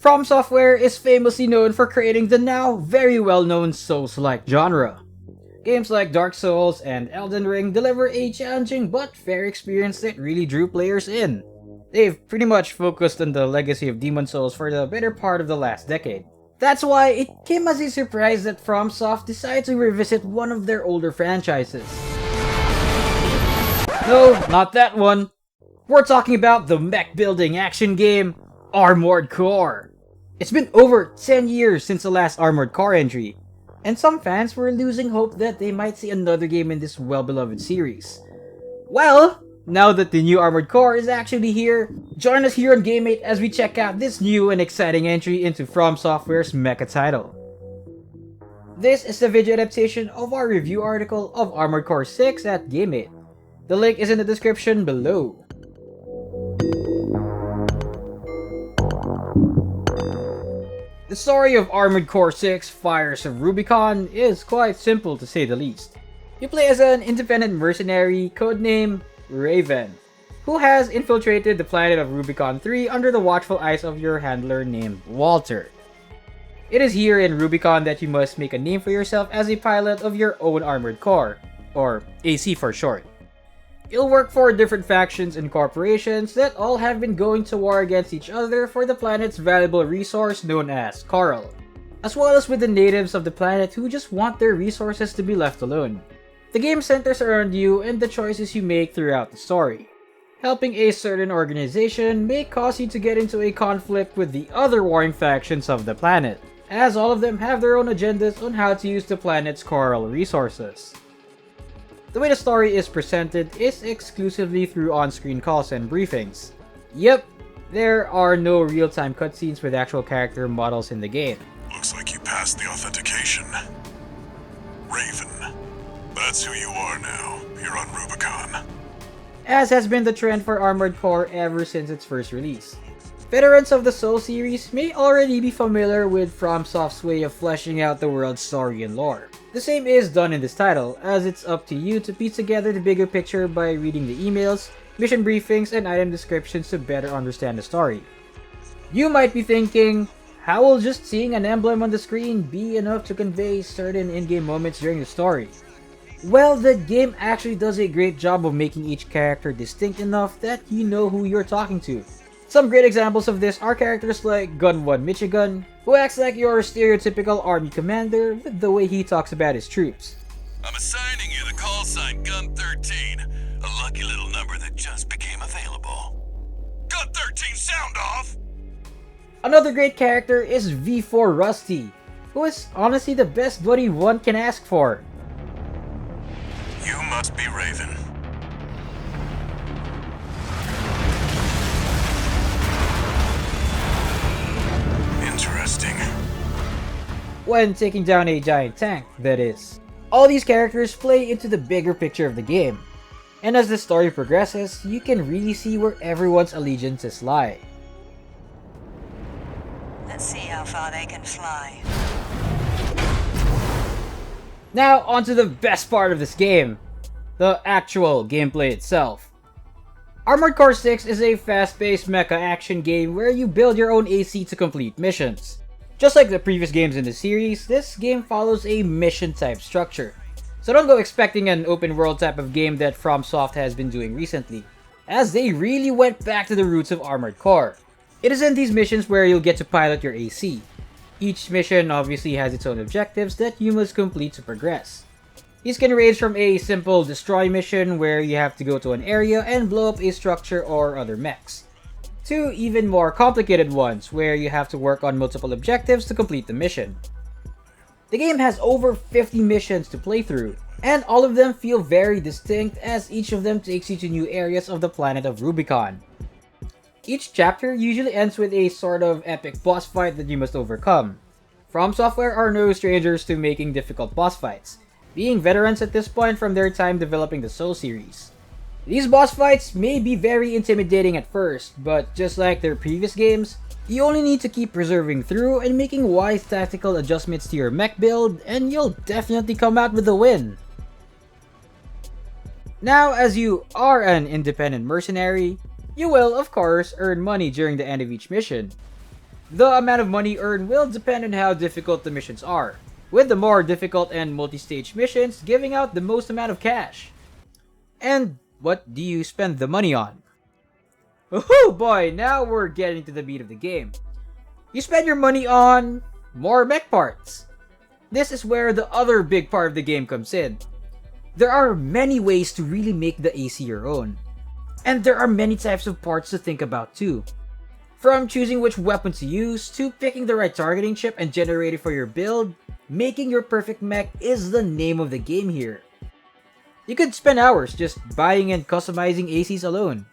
From Software is famously known for creating the now very well-known Souls-like genre. Games like Dark Souls and Elden Ring deliver a challenging but fair experience that really drew players in. They've pretty much focused on the legacy of Demon Souls for the better part of the last decade. That's why it came as a surprise that FromSoft decided to revisit one of their older franchises. No, not that one. We're talking about the mech building action game, Armored Core. It's been over 10 years since the last Armored Core entry, and some fans were losing hope that they might see another game in this well-beloved series. Well, now that the new Armored Core is actually here, join us here on GameMate as we check out this new and exciting entry into From Software's Mecha title. This is the video adaptation of our review article of Armored Core 6 at GameMate. The link is in the description below. The story of Armored Core 6 Fires of Rubicon is quite simple to say the least. You play as an independent mercenary codenamed Raven, who has infiltrated the planet of Rubicon 3 under the watchful eyes of your handler named Walter. It is here in Rubicon that you must make a name for yourself as a pilot of your own Armored Core, or AC for short. You'll work for different factions and corporations that all have been going to war against each other for the planet's valuable resource known as coral, as well as with the natives of the planet who just want their resources to be left alone. The game centers around you and the choices you make throughout the story. Helping a certain organization may cause you to get into a conflict with the other warring factions of the planet, as all of them have their own agendas on how to use the planet's coral resources. The way the story is presented is exclusively through on-screen calls and briefings. Yep, there are no real-time cutscenes with actual character models in the game. Looks like you passed the authentication. Raven. That's who you are now. You're on Rubicon. As has been the trend for Armored Core ever since its first release. Veterans of the Soul series may already be familiar with FromSoft's way of fleshing out the world's story and lore. The same is done in this title, as it's up to you to piece together the bigger picture by reading the emails, mission briefings, and item descriptions to better understand the story. You might be thinking, how will just seeing an emblem on the screen be enough to convey certain in-game moments during the story? Well, the game actually does a great job of making each character distinct enough that you know who you're talking to. Some great examples of this are characters like Gun 1 Michigan, who acts like your stereotypical army commander with the way he talks about his troops. I'm assigning you the call sign Gun 13, a lucky little number that just became available. Gun 13, sound off! Another great character is V4 Rusty, who is honestly the best buddy one can ask for. You must be Raven. Interesting. When taking down a giant tank, that is. All these characters play into the bigger picture of the game, and as the story progresses, you can really see where everyone's allegiances lie. Let's see how far they can fly. Now onto the best part of this game, the actual gameplay itself. Armored Core 6 is a fast-paced mecha action game where you build your own AC to complete missions. Just like the previous games in the series, this game follows a mission-type structure. So don't go expecting an open-world type of game that FromSoft has been doing recently, as they really went back to the roots of Armored Core. It is in these missions where you'll get to pilot your AC. Each mission obviously has its own objectives that you must complete to progress. These can range from a simple destroy mission where you have to go to an area and blow up a structure or other mechs, to even more complicated ones where you have to work on multiple objectives to complete the mission. The game has over 50 missions to play through, and all of them feel very distinct as each of them takes you to new areas of the planet of Rubicon. Each chapter usually ends with a sort of epic boss fight that you must overcome. From Software are no strangers to making difficult boss fights, being veterans at this point from their time developing the Soul series. These boss fights may be very intimidating at first, but just like their previous games, you only need to keep persevering through and making wise tactical adjustments to your mech build, and you'll definitely come out with a win. Now, as you are an independent mercenary, you will, of course, earn money during the end of each mission. The amount of money earned will depend on how difficult the missions are, with the more difficult and multi-stage missions giving out the most amount of cash. And what do you spend the money on? Oh boy, now we're getting to the meat of the game. You spend your money on more mech parts. This is where the other big part of the game comes in. There are many ways to really make the AC your own. And there are many types of parts to think about too. From choosing which weapon to use, to picking the right targeting chip and generator for your build, making your perfect mech is the name of the game here. You could spend hours just buying and customizing ACs alone.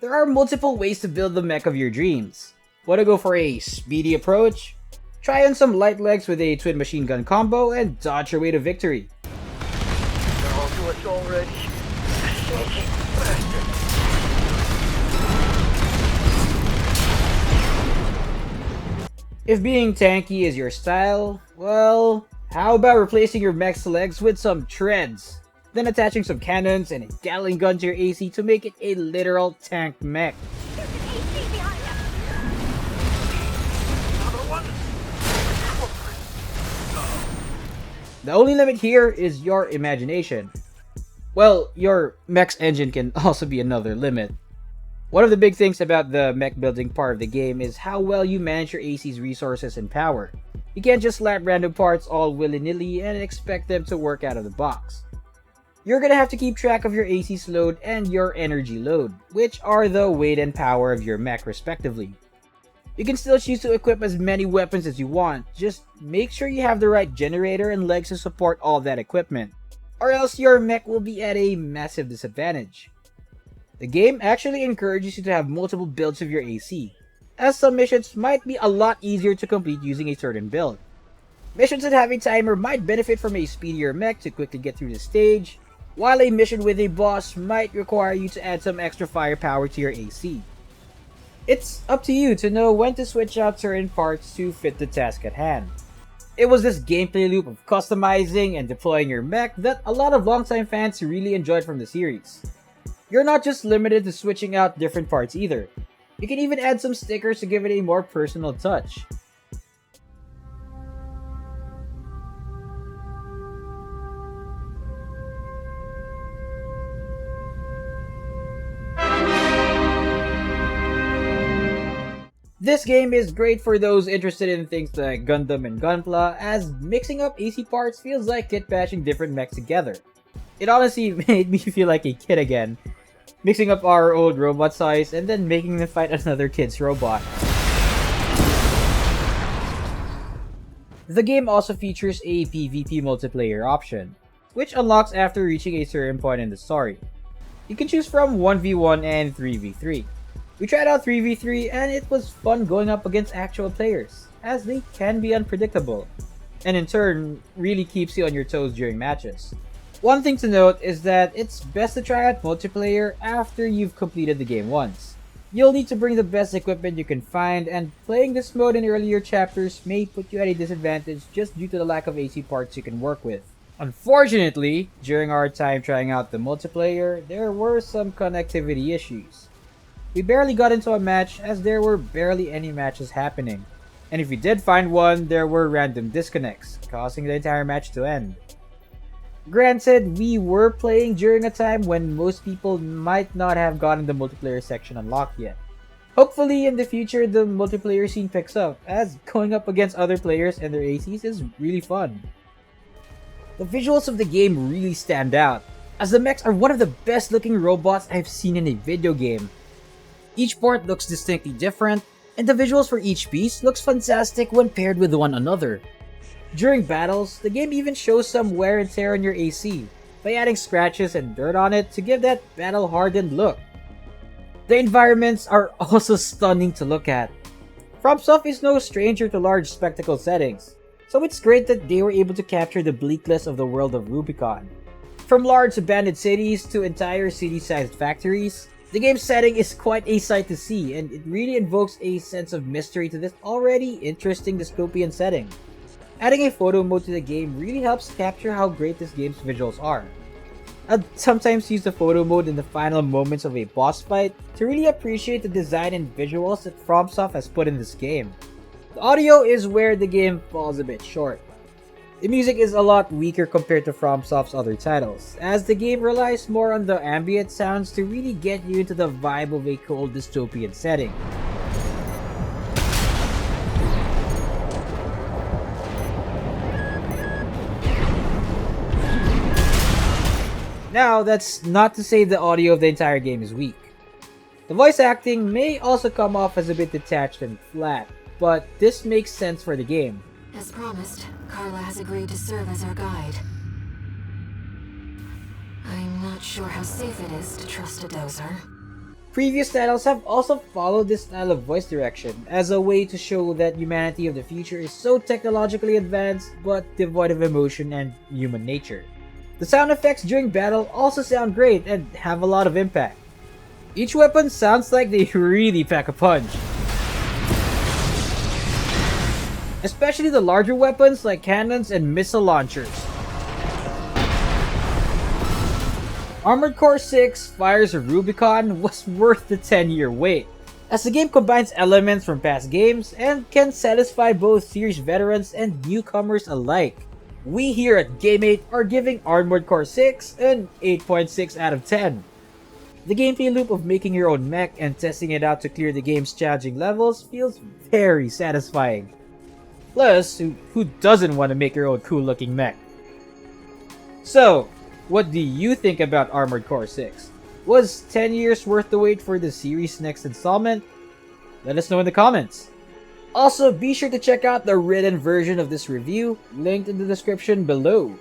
There are multiple ways to build the mech of your dreams. Want to go for a speedy approach? Try on some light legs with a twin machine gun combo and dodge your way to victory. They're all to us already. Sneaky bastard. If being tanky is your style, well, how about replacing your mech's legs with some treads? Then attaching some cannons and a Gatling gun to your AC to make it a literal tank mech. The only limit here is your imagination. Well, your mech's engine can also be another limit. One of the big things about the mech building part of the game is how well you manage your AC's resources and power. You can't just slap random parts all willy-nilly and expect them to work out of the box. You're gonna have to keep track of your AC's load and your energy load, which are the weight and power of your mech respectively. You can still choose to equip as many weapons as you want, just make sure you have the right generator and legs to support all that equipment, or else your mech will be at a massive disadvantage. The game actually encourages you to have multiple builds of your AC, as some missions might be a lot easier to complete using a certain build. Missions that have a timer might benefit from a speedier mech to quickly get through the stage, while a mission with a boss might require you to add some extra firepower to your AC. It's up to you to know when to switch out certain parts to fit the task at hand. It was this gameplay loop of customizing and deploying your mech that a lot of longtime fans really enjoyed from the series. You're not just limited to switching out different parts either. You can even add some stickers to give it a more personal touch. This game is great for those interested in things like Gundam and Gunpla, as mixing up AC parts feels like kit bashing different mechs together. It honestly made me feel like a kid again, mixing up our old robot size and then making them fight another kid's robot. The game also features a PvP multiplayer option, which unlocks after reaching a certain point in the story. You can choose from 1v1 and 3v3. We tried out 3v3 and it was fun going up against actual players, as they can be unpredictable, and in turn really keeps you on your toes during matches. One thing to note is that it's best to try out multiplayer after you've completed the game once. You'll need to bring the best equipment you can find, and playing this mode in earlier chapters may put you at a disadvantage just due to the lack of AC parts you can work with. Unfortunately, during our time trying out the multiplayer, there were some connectivity issues. We barely got into a match as there were barely any matches happening, and if we did find one, there were random disconnects, causing the entire match to end. Granted, we were playing during a time when most people might not have gotten the multiplayer section unlocked yet. Hopefully in the future the multiplayer scene picks up, as going up against other players and their ACs is really fun. The visuals of the game really stand out, as the mechs are one of the best looking robots I've seen in a video game. Each part looks distinctly different, and the visuals for each piece looks fantastic when paired with one another. During battles, the game even shows some wear and tear on your AC, by adding scratches and dirt on it to give that battle-hardened look. The environments are also stunning to look at. FromSoft is no stranger to large spectacle settings, so it's great that they were able to capture the bleakness of the world of Rubicon. From large abandoned cities to entire city-sized factories, the game's setting is quite a sight to see, and it really invokes a sense of mystery to this already interesting dystopian setting. Adding a photo mode to the game really helps capture how great this game's visuals are. I'd sometimes use the photo mode in the final moments of a boss fight to really appreciate the design and visuals that FromSoft has put in this game. The audio is where the game falls a bit short. The music is a lot weaker compared to FromSoft's other titles, as the game relies more on the ambient sounds to really get you into the vibe of a cold dystopian setting. Now, that's not to say the audio of the entire game is weak. The voice acting may also come off as a bit detached and flat, but this makes sense for the game. As promised, Carla has agreed to serve as our guide. I'm not sure how safe it is to trust a dozer. Previous titles have also followed this style of voice direction as a way to show that humanity of the future is so technologically advanced but devoid of emotion and human nature. The sound effects during battle also sound great and have a lot of impact. Each weapon sounds like they really pack a punch. Especially the larger weapons like cannons and missile launchers. Armored Core 6 Fires of Rubicon was worth the 10-year wait, as the game combines elements from past games and can satisfy both series veterans and newcomers alike. We here at Game8 are giving Armored Core 6 an 8.6 out of 10. The gameplay loop of making your own mech and testing it out to clear the game's challenging levels feels very satisfying. Plus, who doesn't want to make your own cool looking mech? So, what do you think about Armored Core 6? Was 10 years worth the wait for the series' next installment? Let us know in the comments. Also, be sure to check out the written version of this review, linked in the description below.